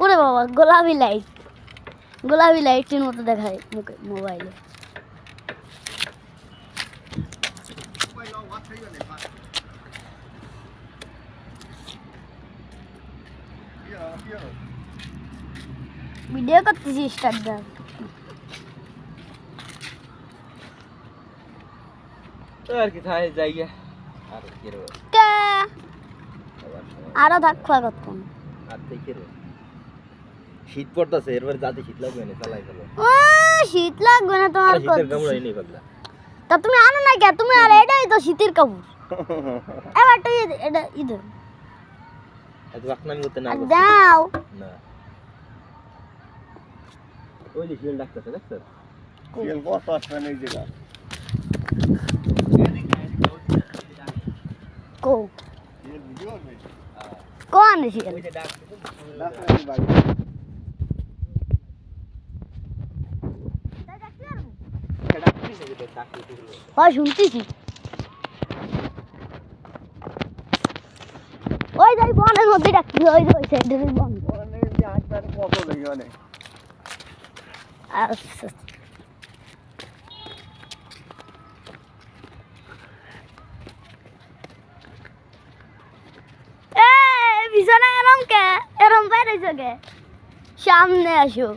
ওরে বাবা গোলাপি লাইটের মতো দেখায় মুখে মোবাইলে। ভিডিও করতেছি স্টার্ট দাও। আর কি থাকে জায়গা আর কি রে কে আরো ধাক্কা করতাম আর দেখে রে শীত পড়তাছে এরপর যাতে শীত লাগবে না চালাই ফেলো শীত লাগবে না তোমার শীতের কামড় আইনি পাগলা তা তুমি আনো না কে তুমি আর এটাই তো শীতের কাপড় এবার তো এটা ইদর এত আকনামি করতে না দাও না ওই যে শিল ডাকতেছে দেখছ শিল কত আসবে না এই জায়গা কো শিল ভিডিও নেই কোন শিল ওই যে ডাকতেছে ডাক্তারের বাড়ি ডাকতেছে যে ডাকতেছে হয় শুনতেছি ওই যাই বনের মধ্যে ডাকছি ওই ওই সাইডের বন ওখানে যে আসবে কত লেগে অনেক আচ্ছা পিছনে এরম বাইরেছো কে সামনে আসো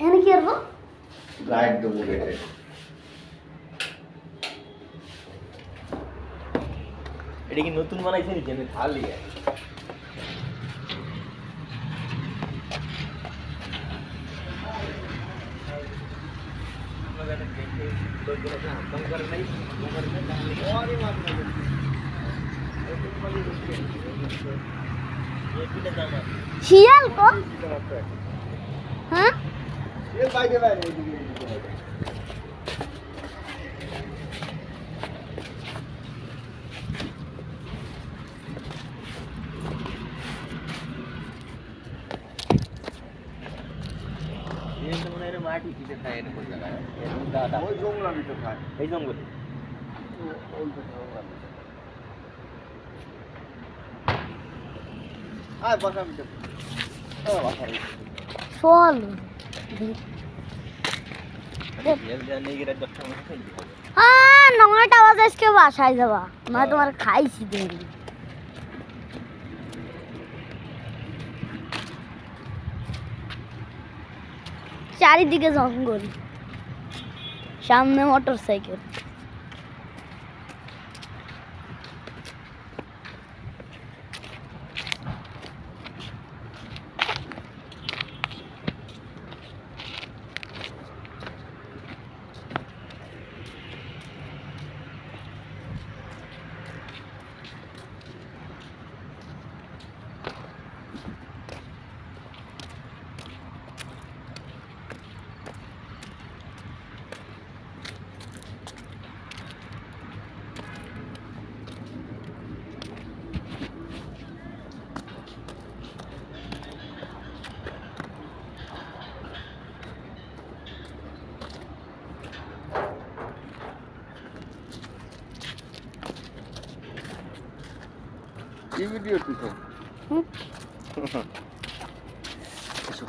এখানে কি করবো লাইট দেবো গেটে এটা কি নতুন বানাইছে নাকি আমি খালি শিয়াল কো হ্যাঁ শিল বাইরে বাইরে মাটি কিনে খায় না কোন জায়গায় ওই জঙ্গলের ভিতর খায় এই জঙ্গলে আর বাসা ভিতর চল হ্যাঁ 9টা বাজে আজকে বাসায় যাবা না তোমার খাইছি দেরি চারিদিকে জঙ্গল সামনে মোটর সাইকেল কি ভিডিও তুই হুম এসো